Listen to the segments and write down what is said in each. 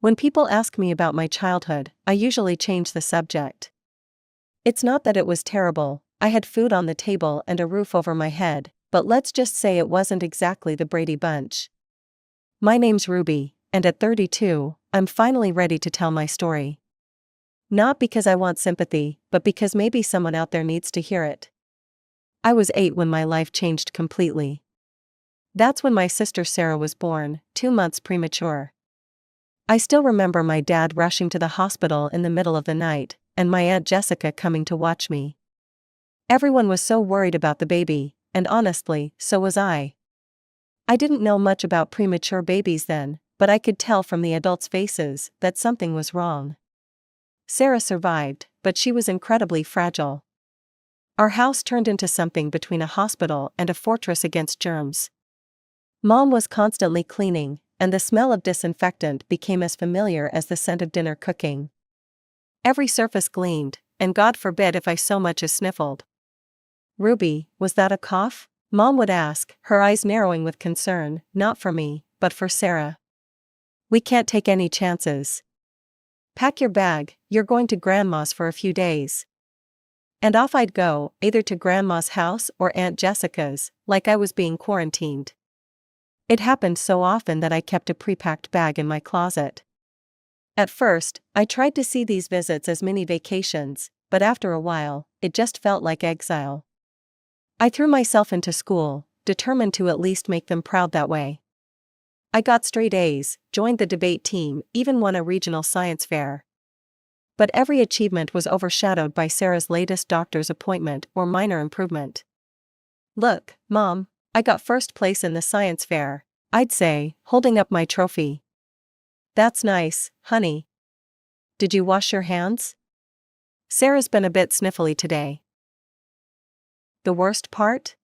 When people ask me about my childhood, I usually change the subject. It's not that it was terrible, I had food on the table and a roof over my head, but let's just say it wasn't exactly the Brady Bunch. My name's Ruby, and at 32, I'm finally ready to tell my story. Not because I want sympathy, but because maybe someone out there needs to hear it. I was 8 when my life changed completely. That's when my sister Sarah was born, 2 months premature. I still remember my dad rushing to the hospital in the middle of the night, and my Aunt Jessica coming to watch me. Everyone was so worried about the baby, and honestly, so was I. I didn't know much about premature babies then, but I could tell from the adults' faces that something was wrong. Sarah survived, but she was incredibly fragile. Our house turned into something between a hospital and a fortress against germs. Mom was constantly cleaning, and the smell of disinfectant became as familiar as the scent of dinner cooking. Every surface gleamed, and God forbid if I so much as sniffled. "Ruby, was that a cough?" Mom would ask, her eyes narrowing with concern, not for me, but for Sarah. "We can't take any chances. Pack your bag, you're going to Grandma's for a few days." And off I'd go, either to Grandma's house or Aunt Jessica's, like I was being quarantined. It happened so often that I kept a pre-packed bag in my closet. At first, I tried to see these visits as mini vacations, but after a while, it just felt like exile. I threw myself into school, determined to at least make them proud that way. I got straight A's, joined the debate team, even won a regional science fair. But every achievement was overshadowed by Sarah's latest doctor's appointment or minor improvement. "Look, Mom, I got first place in the science fair," I'd say, holding up my trophy. "That's nice, honey. Did you wash your hands?" Sarah's been a bit sniffly today. The worst part?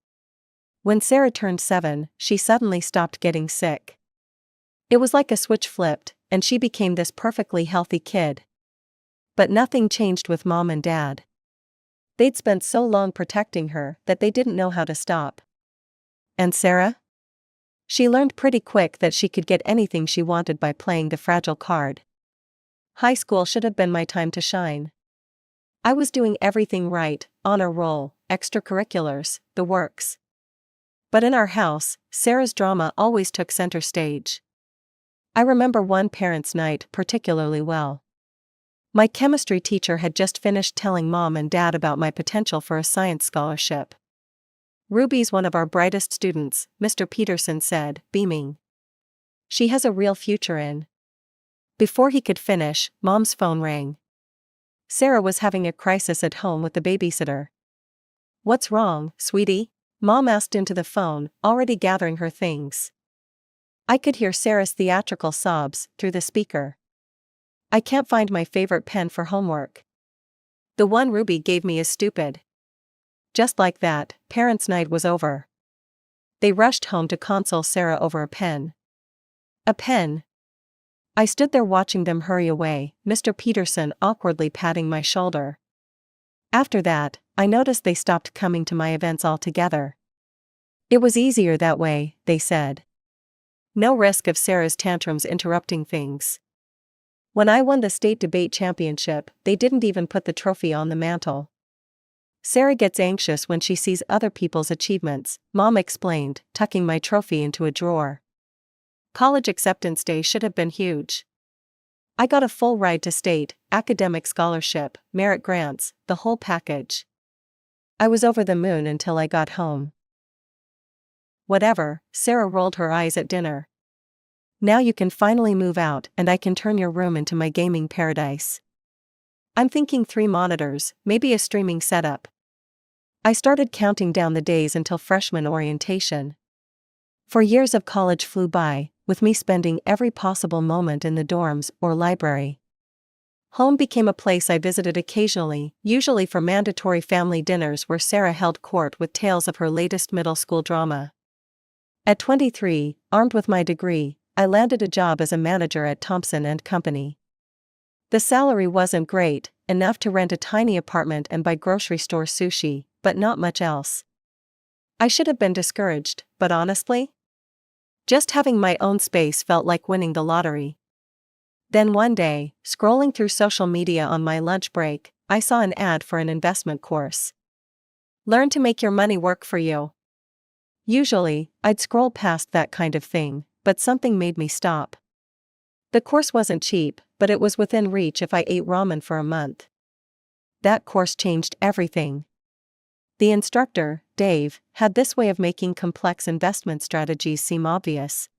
When Sarah turned 7, she suddenly stopped getting sick. It was like a switch flipped, and she became this perfectly healthy kid. But nothing changed with Mom and Dad. They'd spent so long protecting her that they didn't know how to stop. And Sarah? She learned pretty quick that she could get anything she wanted by playing the fragile card. High school should have been my time to shine. I was doing everything right, honor roll, extracurriculars, the works. But in our house, Sarah's drama always took center stage. I remember one parents' night particularly well. My chemistry teacher had just finished telling Mom and Dad about my potential for a science scholarship. "Ruby's one of our brightest students," Mr. Peterson said, beaming. "She has a real future in." Before he could finish, Mom's phone rang. Sarah was having a crisis at home with the babysitter. "What's wrong, sweetie?" Mom asked into the phone, already gathering her things. I could hear Sarah's theatrical sobs through the speaker. "I can't find my favorite pen for homework. The one Ruby gave me is stupid." Just like that, parents' night was over. They rushed home to console Sarah over a pen. A pen. I stood there watching them hurry away, Mr. Peterson awkwardly patting my shoulder. After that, I noticed they stopped coming to my events altogether. It was easier that way, they said. No risk of Sarah's tantrums interrupting things. When I won the state debate championship, they didn't even put the trophy on the mantle. "Sarah gets anxious when she sees other people's achievements," Mom explained, tucking my trophy into a drawer. College acceptance day should have been huge. I got a full ride to state, academic scholarship, merit grants, the whole package. I was over the moon until I got home. "Whatever," Sarah rolled her eyes at dinner. "Now you can finally move out and I can turn your room into my gaming paradise. I'm thinking 3 monitors, maybe a streaming setup." I started counting down the days until freshman orientation. 4 years of college flew by, with me spending every possible moment in the dorms or library. Home became a place I visited occasionally, usually for mandatory family dinners where Sarah held court with tales of her latest middle school drama. At 23, armed with my degree, I landed a job as a manager at Thompson and Company. The salary wasn't great, enough to rent a tiny apartment and buy grocery store sushi, but not much else. I should have been discouraged, but honestly, just having my own space felt like winning the lottery. Then one day, scrolling through social media on my lunch break, I saw an ad for an investment course. Learn to make your money work for you. Usually, I'd scroll past that kind of thing, but something made me stop. The course wasn't cheap, but it was within reach if I ate ramen for a month. That course changed everything. The instructor, Dave, had this way of making complex investment strategies seem obvious.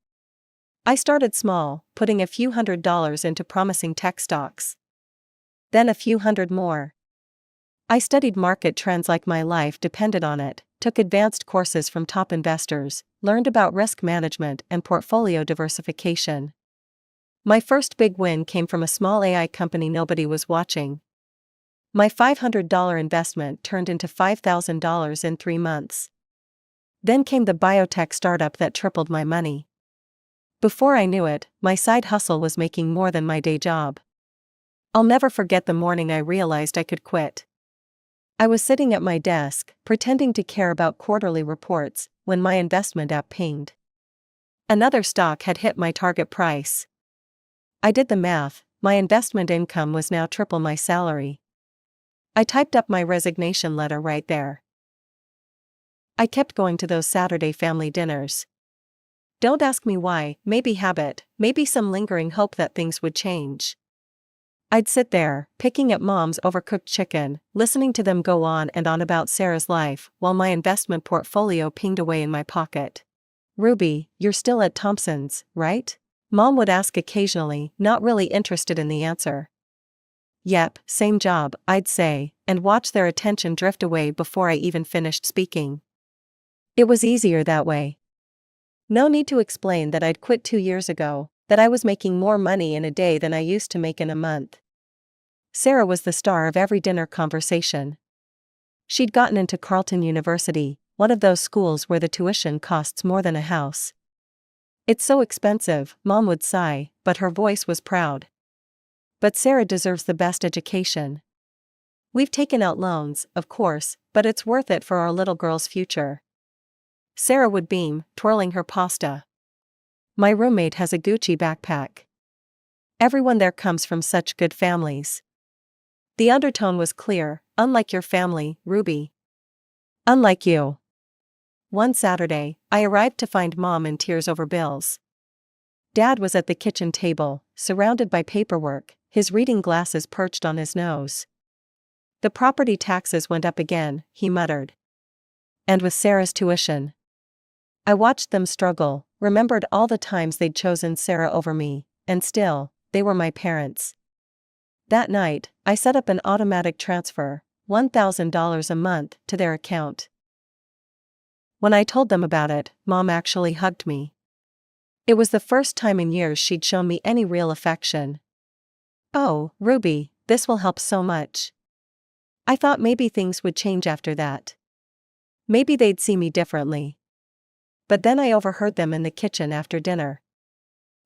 I started small, putting a few $100s into promising tech stocks. Then a few hundred more. I studied market trends like my life depended on it, took advanced courses from top investors, learned about risk management and portfolio diversification. My first big win came from a small AI company nobody was watching. My $500 investment turned into $5,000 in 3 months. Then came the biotech startup that tripled my money. Before I knew it, my side hustle was making more than my day job. I'll never forget the morning I realized I could quit. I was sitting at my desk, pretending to care about quarterly reports, when my investment app pinged. Another stock had hit my target price. I did the math, my investment income was now triple my salary. I typed up my resignation letter right there. I kept going to those Saturday family dinners. Don't ask me why, maybe habit, maybe some lingering hope that things would change. I'd sit there, picking at Mom's overcooked chicken, listening to them go on and on about Sarah's life, while my investment portfolio pinged away in my pocket. "Ruby, you're still at Thompson's, right?" Mom would ask occasionally, not really interested in the answer. "Yep, same job," I'd say, and watch their attention drift away before I even finished speaking. It was easier that way. No need to explain that I'd quit 2 years ago, that I was making more money in a day than I used to make in a month. Sarah was the star of every dinner conversation. She'd gotten into Carleton University, one of those schools where the tuition costs more than a house. "It's so expensive," Mom would sigh, but her voice was proud. "But Sarah deserves the best education. We've taken out loans, of course, but it's worth it for our little girl's future." Sarah would beam, twirling her pasta. "My roommate has a Gucci backpack. Everyone there comes from such good families." The undertone was clear, "Unlike your family, Ruby. Unlike you." One Saturday, I arrived to find Mom in tears over bills. Dad was at the kitchen table, surrounded by paperwork, his reading glasses perched on his nose. "The property taxes went up again," he muttered. "And with Sarah's tuition." I watched them struggle, remembered all the times they'd chosen Sarah over me, and still, they were my parents. That night, I set up an automatic transfer, $1,000 a month, to their account. When I told them about it, Mom actually hugged me. It was the first time in years she'd shown me any real affection. "Oh, Ruby, this will help so much." I thought maybe things would change after that. Maybe they'd see me differently. But then I overheard them in the kitchen after dinner.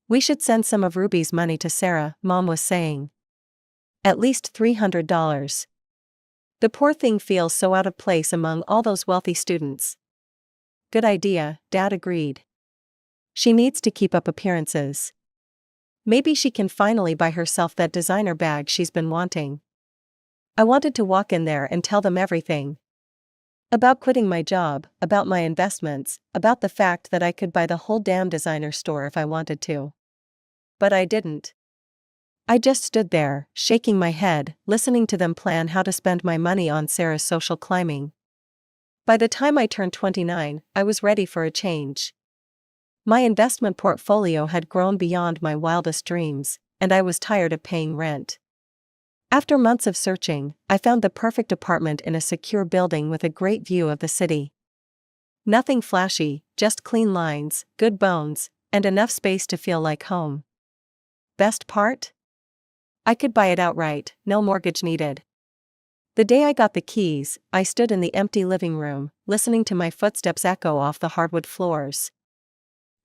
"We should send some of Ruby's money to Sarah," Mom was saying. "At least $300. The poor thing feels so out of place among all those wealthy students." "Good idea," Dad agreed. "She needs to keep up appearances. Maybe she can finally buy herself that designer bag she's been wanting." I wanted to walk in there and tell them everything. About quitting my job, about my investments, about the fact that I could buy the whole damn designer store if I wanted to. But I didn't. I just stood there, shaking my head, listening to them plan how to spend my money on Sarah's social climbing. By the time I turned 29, I was ready for a change. My investment portfolio had grown beyond my wildest dreams, and I was tired of paying rent. After months of searching, I found the perfect apartment in a secure building with a great view of the city. Nothing flashy, just clean lines, good bones, and enough space to feel like home. Best part? I could buy it outright, no mortgage needed. The day I got the keys, I stood in the empty living room, listening to my footsteps echo off the hardwood floors.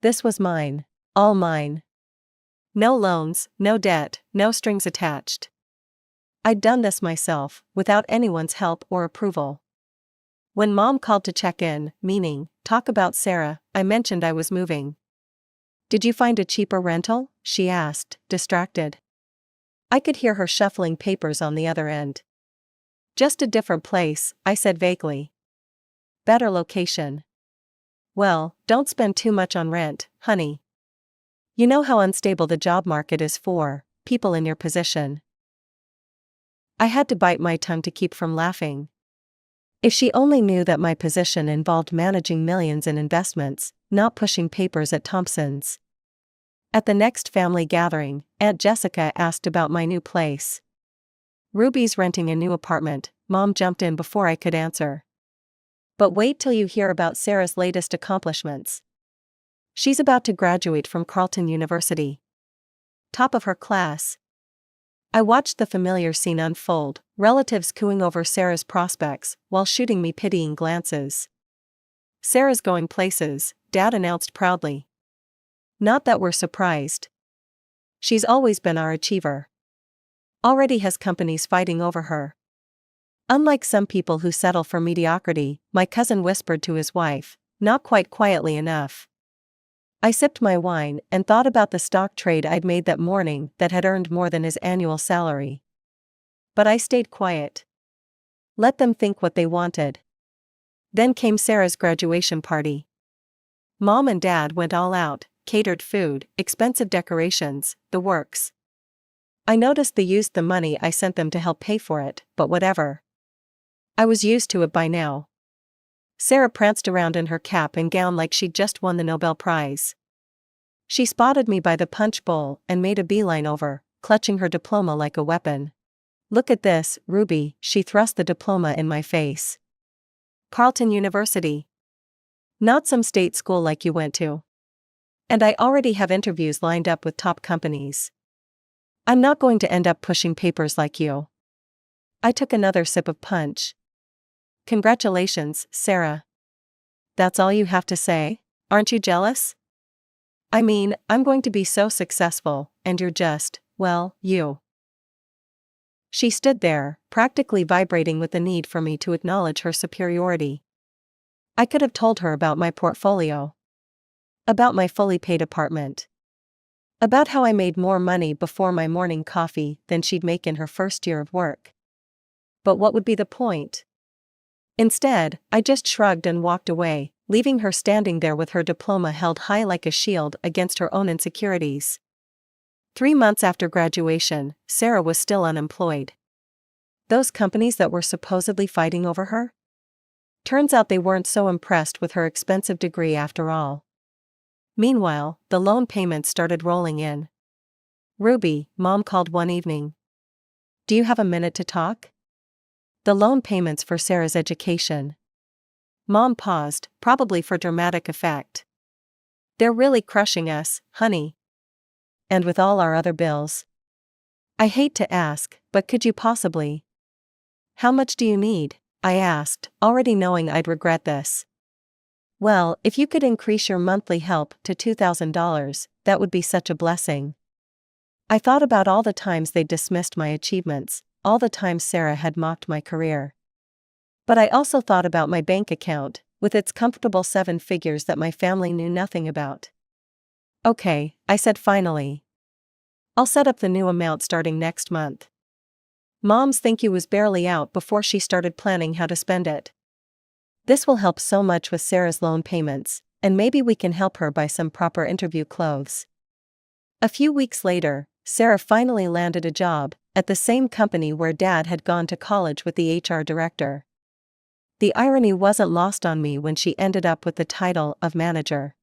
This was mine, all mine. No loans, no debt, no strings attached. I'd done this myself, without anyone's help or approval. When Mom called to check in, meaning, talk about Sarah, I mentioned I was moving. "Did you find a cheaper rental?" she asked, distracted. I could hear her shuffling papers on the other end. Just a different place, I said vaguely. Better location. Well, don't spend too much on rent, honey. You know how unstable the job market is for people in your position. I had to bite my tongue to keep from laughing. If she only knew that my position involved managing millions in investments, not pushing papers at Thompson's. At the next family gathering, Aunt Jessica asked about my new place. Ruby's renting a new apartment, Mom jumped in before I could answer. But wait till you hear about Sarah's latest accomplishments. She's about to graduate from Carleton University. Top of her class. I watched the familiar scene unfold, relatives cooing over Sarah's prospects while shooting me pitying glances. Sarah's going places, Dad announced proudly. Not that we're surprised. She's always been our achiever. Already has companies fighting over her. Unlike some people who settle for mediocrity, my cousin whispered to his wife, not quite quietly enough. I sipped my wine and thought about the stock trade I'd made that morning that had earned more than his annual salary. But I stayed quiet. Let them think what they wanted. Then came Sarah's graduation party. Mom and Dad went all out, catered food, expensive decorations, the works. I noticed they used the money I sent them to help pay for it, but whatever. I was used to it by now. Sarah pranced around in her cap and gown like she'd just won the Nobel Prize. She spotted me by the punch bowl and made a beeline over, clutching her diploma like a weapon. Look at this, Ruby, she thrust the diploma in my face. Carleton University. Not some state school like you went to. And I already have interviews lined up with top companies. I'm not going to end up pushing papers like you. I took another sip of punch. Congratulations, Sarah. That's all you have to say? Aren't you jealous? I mean, I'm going to be so successful, and you're just, well, you. She stood there, practically vibrating with the need for me to acknowledge her superiority. I could have told her about my portfolio. About my fully paid apartment. About how I made more money before my morning coffee than she'd make in her first year of work. But what would be the point? Instead, I just shrugged and walked away, leaving her standing there with her diploma held high like a shield against her own insecurities. 3 months after graduation, Sarah was still unemployed. Those companies that were supposedly fighting over her? Turns out they weren't so impressed with her expensive degree after all. Meanwhile, the loan payments started rolling in. Ruby, Mom called one evening. Do you have a minute to talk? The loan payments for Sarah's education. Mom paused, probably for dramatic effect. They're really crushing us, honey. And with all our other bills. I hate to ask, but could you possibly? How much do you need? I asked, already knowing I'd regret this. Well, if you could increase your monthly help to $2,000, that would be such a blessing. I thought about all the times they dismissed my achievements, all the times Sarah had mocked my career. But I also thought about my bank account, with its comfortable 7 figures that my family knew nothing about. Okay, I said finally. I'll set up the new amount starting next month. Mom's thank you was barely out before she started planning how to spend it. This will help so much with Sarah's loan payments, and maybe we can help her buy some proper interview clothes. A few weeks later, Sarah finally landed a job at the same company where Dad had gone to college with the HR director. The irony wasn't lost on me when she ended up with the title of manager.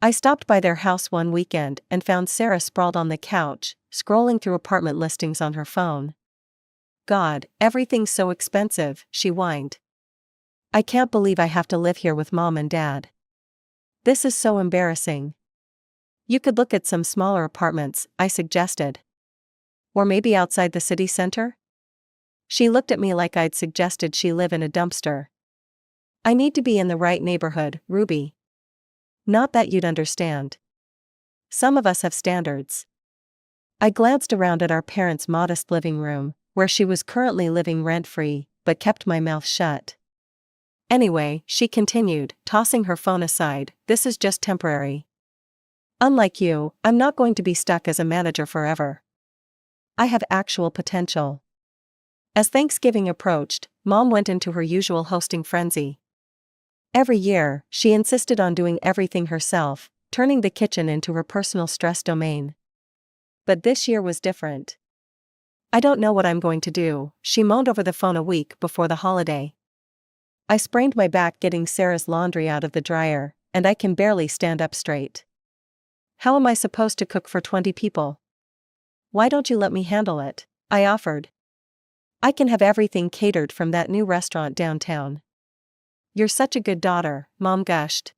I stopped by their house one weekend and found Sarah sprawled on the couch, scrolling through apartment listings on her phone. God, everything's so expensive, she whined. I can't believe I have to live here with Mom and Dad. This is so embarrassing. You could look at some smaller apartments, I suggested. Or maybe outside the city center? She looked at me like I'd suggested she live in a dumpster. I need to be in the right neighborhood, Ruby. Not that you'd understand. Some of us have standards. I glanced around at our parents' modest living room, where she was currently living rent-free, but kept my mouth shut. Anyway, she continued, tossing her phone aside, this is just temporary. Unlike you, I'm not going to be stuck as a manager forever. I have actual potential. As Thanksgiving approached, Mom went into her usual hosting frenzy. Every year, she insisted on doing everything herself, turning the kitchen into her personal stress domain. But this year was different. "I don't know what I'm going to do," she moaned over the phone a week before the holiday. "I sprained my back getting Sarah's laundry out of the dryer, and I can barely stand up straight. How am I supposed to cook for 20 people? Why don't you let me handle it?" I offered. "I can have everything catered from that new restaurant downtown." "You're such a good daughter," Mom gushed.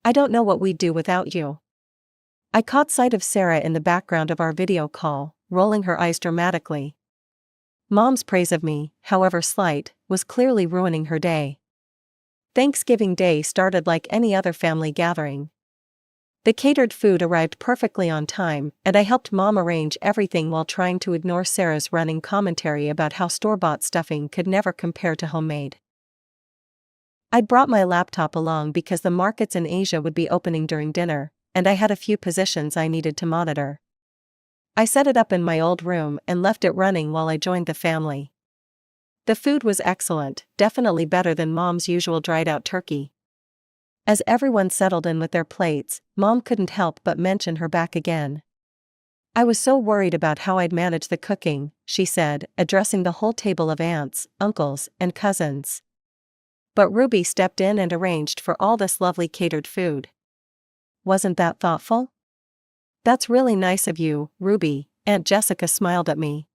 "I don't know what we'd do without you." I caught sight of Sarah in the background of our video call, rolling her eyes dramatically. Mom's praise of me, however slight, was clearly ruining her day. Thanksgiving Day started like any other family gathering. The catered food arrived perfectly on time, and I helped Mom arrange everything while trying to ignore Sarah's running commentary about how store-bought stuffing could never compare to homemade. I'd brought my laptop along because the markets in Asia would be opening during dinner, and I had a few positions I needed to monitor. I set it up in my old room and left it running while I joined the family. The food was excellent, definitely better than Mom's usual dried-out turkey. As everyone settled in with their plates, Mom couldn't help but mention her back again. "I was so worried about how I'd manage the cooking," she said, addressing the whole table of aunts, uncles, and cousins. But Ruby stepped in and arranged for all this lovely catered food. "Wasn't that thoughtful?" "That's really nice of you, Ruby," Aunt Jessica smiled at me.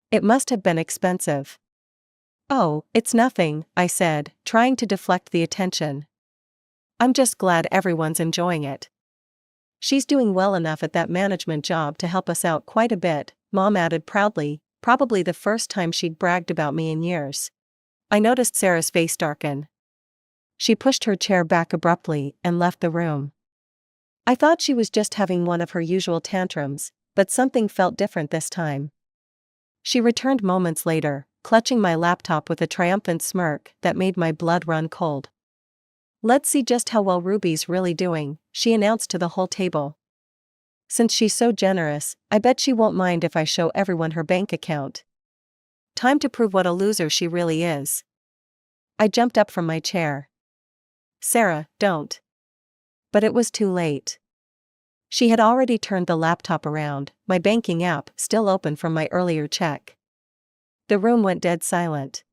"It must have been expensive." "Oh, it's nothing," I said, trying to deflect the attention. "I'm just glad everyone's enjoying it." "She's doing well enough at that management job to help us out quite a bit," Mom added proudly, probably the first time she'd bragged about me in years. I noticed Sarah's face darken. She pushed her chair back abruptly and left the room. I thought she was just having one of her usual tantrums, but something felt different this time. She returned moments later, clutching my laptop with a triumphant smirk that made my blood run cold. "Let's see just how well Ruby's really doing," she announced to the whole table. "Since she's so generous, I bet she won't mind if I show everyone her bank account. Time to prove what a loser she really is." I jumped up from my chair. "Sarah, don't." But it was too late. She had already turned the laptop around, my banking app still open from my earlier check. The room went dead silent.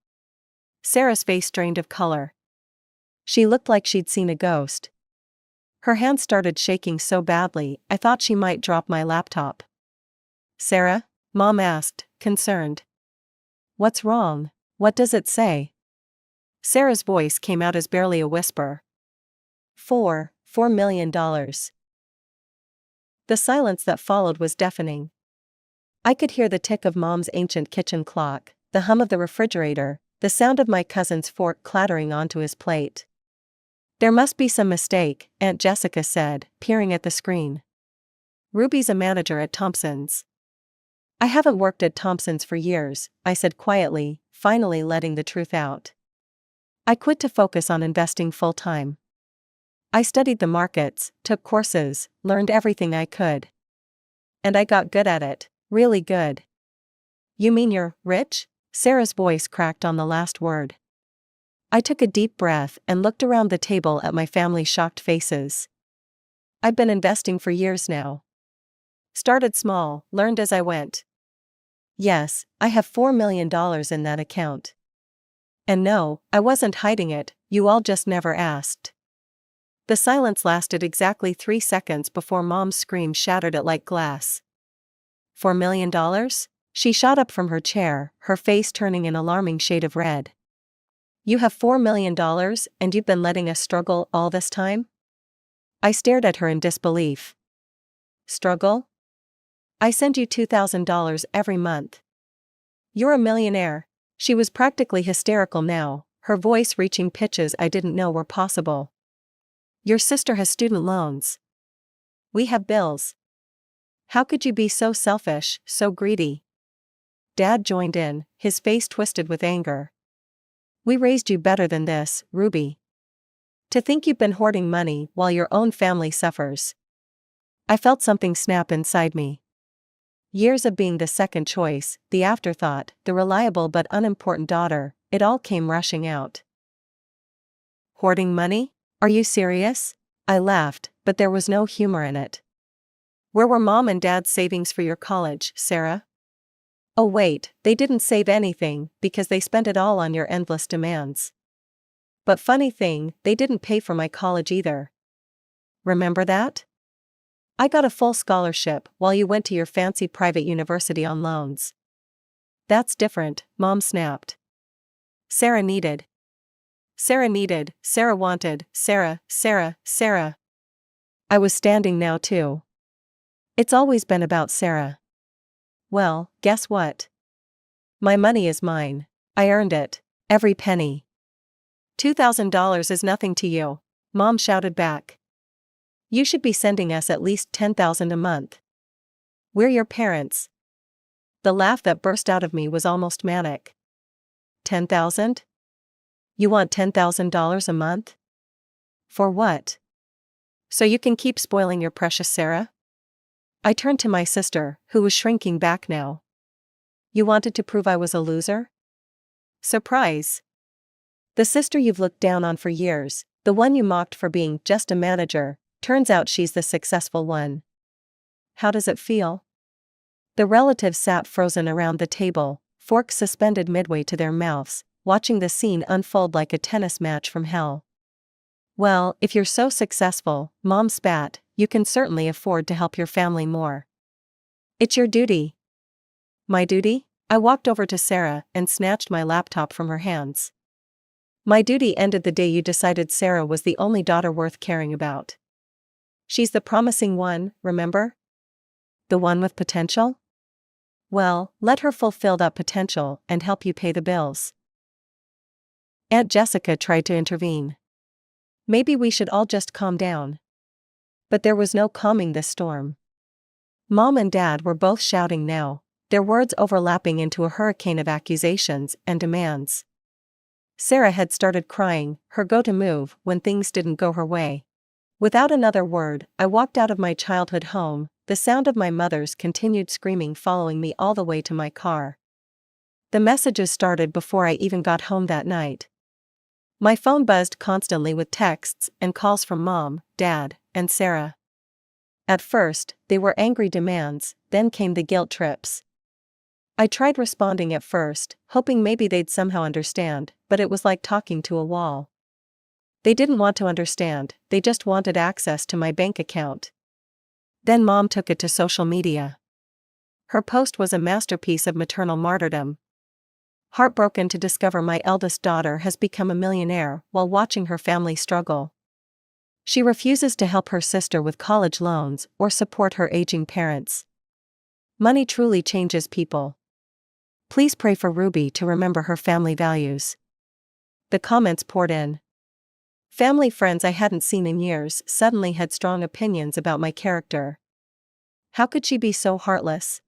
Sarah's face drained of color. She looked like she'd seen a ghost. Her hand started shaking so badly, I thought she might drop my laptop. "Sarah?" Mom asked, concerned. "What's wrong? What does it say?" Sarah's voice came out as barely a whisper. $4 million. The silence that followed was deafening. I could hear the tick of Mom's ancient kitchen clock, the hum of the refrigerator, the sound of my cousin's fork clattering onto his plate. "There must be some mistake," Aunt Jessica said, peering at the screen. "Ruby's a manager at Thompson's." "I haven't worked at Thompson's for years," I said quietly, finally letting the truth out. "I quit to focus on investing full-time. I studied the markets, took courses, learned everything I could. And I got good at it, really good." "You mean you're rich?" Sarah's voice cracked on the last word. I took a deep breath and looked around the table at my family's shocked faces. "I've been investing for years now. Started small, learned as I went. Yes, I have $4 million in that account. And no, I wasn't hiding it, you all just never asked." The silence lasted exactly 3 seconds before Mom's scream shattered it like glass. $4 million? She shot up from her chair, her face turning an alarming shade of red. "You have $4 million and you've been letting us struggle all this time?" I stared at her in disbelief. "Struggle? I send you $2,000 every month. You're a millionaire." She was practically hysterical now, her voice reaching pitches I didn't know were possible. "Your sister has student loans. We have bills. How could you be so selfish, so greedy?" Dad joined in, his face twisted with anger. "We raised you better than this, Ruby. To think you've been hoarding money while your own family suffers." I felt something snap inside me. Years of being the second choice, the afterthought, the reliable but unimportant daughter, it all came rushing out. Hoarding money? Are you serious? I laughed, but there was no humor in it. Where were Mom and Dad's savings for your college, Sarah? Oh wait, they didn't save anything, because they spent it all on your endless demands. But funny thing, they didn't pay for my college either. Remember that? I got a full scholarship while you went to your fancy private university on loans. That's different, Mom snapped. Sarah needed. Sarah needed, Sarah wanted, Sarah. I was standing now too. It's always been about Sarah. Well, guess what? My money is mine. I earned it. Every penny. $2,000 is nothing to you, Mom shouted back. You should be sending us at least $10,000 a month. We're your parents. The laugh that burst out of me was almost manic. 10,000? You want $10,000 a month? For what? So you can keep spoiling your precious Sarah? I turned to my sister, who was shrinking back now. You wanted to prove I was a loser? Surprise! The sister you've looked down on for years, the one you mocked for being just a manager, turns out she's the successful one. How does it feel? The relatives sat frozen around the table, forks suspended midway to their mouths, watching the scene unfold like a tennis match from hell. Well, if you're so successful, Mom spat, you can certainly afford to help your family more. It's your duty. My duty? I walked over to Sarah and snatched my laptop from her hands. My duty ended the day you decided Sarah was the only daughter worth caring about. She's the promising one, remember? The one with potential? Well, let her fulfill that potential and help you pay the bills. Aunt Jessica tried to intervene. Maybe we should all just calm down. But there was no calming this storm. Mom and Dad were both shouting now, their words overlapping into a hurricane of accusations and demands. Sarah had started crying, her go-to move when things didn't go her way. Without another word, I walked out of my childhood home, the sound of my mother's continued screaming following me all the way to my car. The messages started before I even got home that night. My phone buzzed constantly with texts and calls from Mom, Dad, and Sarah. At first, they were angry demands, then came the guilt trips. I tried responding at first, hoping maybe they'd somehow understand, but it was like talking to a wall. They didn't want to understand, they just wanted access to my bank account. Then Mom took it to social media. Her post was a masterpiece of maternal martyrdom. Heartbroken to discover my eldest daughter has become a millionaire while watching her family struggle. She refuses to help her sister with college loans or support her aging parents. Money truly changes people. Please pray for Ruby to remember her family values. The comments poured in. Family friends I hadn't seen in years suddenly had strong opinions about my character. How could she be so heartless?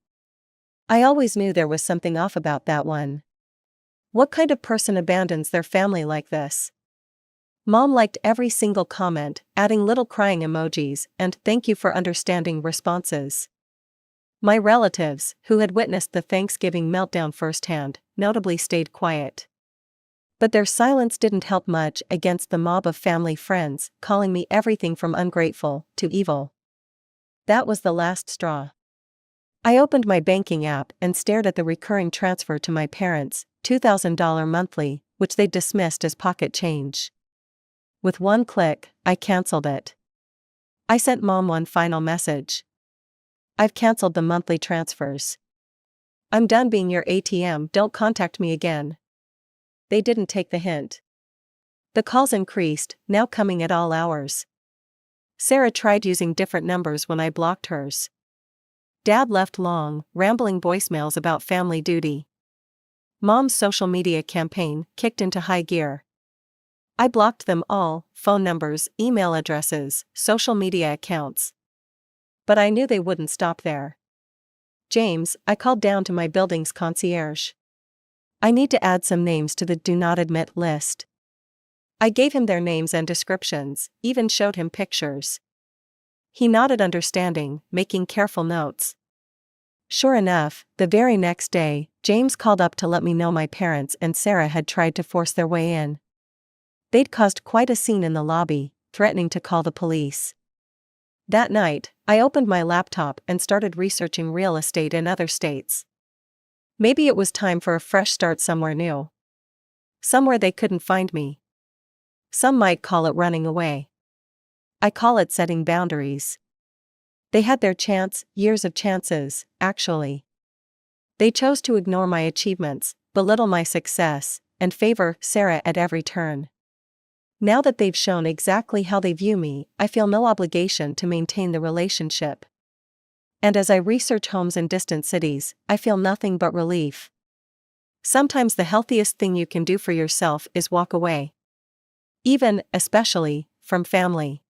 I always knew there was something off about that one. What kind of person abandons their family like this? Mom liked every single comment, adding little crying emojis and "thank you for understanding" responses. My relatives, who had witnessed the Thanksgiving meltdown firsthand, notably stayed quiet. But their silence didn't help much against the mob of family friends, calling me everything from ungrateful to evil. That was the last straw. I opened my banking app and stared at the recurring transfer to my parents, $2,000 monthly, which they dismissed as pocket change. With one click, I canceled it. I sent Mom one final message. I've canceled the monthly transfers. I'm done being your ATM, don't contact me again. They didn't take the hint. The calls increased, now coming at all hours. Sarah tried using different numbers when I blocked hers. Dad left long, rambling voicemails about family duty. Mom's social media campaign kicked into high gear. I blocked them all, phone numbers, email addresses, social media accounts. But I knew they wouldn't stop there. James, I called down to my building's concierge. I need to add some names to the do not admit list. I gave him their names and descriptions, even showed him pictures. He nodded understanding, making careful notes. Sure enough, the very next day, James called up to let me know my parents and Sarah had tried to force their way in. They'd caused quite a scene in the lobby, threatening to call the police. That night, I opened my laptop and started researching real estate in other states. Maybe it was time for a fresh start somewhere new. Somewhere they couldn't find me. Some might call it running away. I call it setting boundaries. They had their chance, years of chances, actually. They chose to ignore my achievements, belittle my success, and favor Sarah at every turn. Now that they've shown exactly how they view me, I feel no obligation to maintain the relationship. And as I research homes in distant cities, I feel nothing but relief. Sometimes the healthiest thing you can do for yourself is walk away. Even, especially, from family.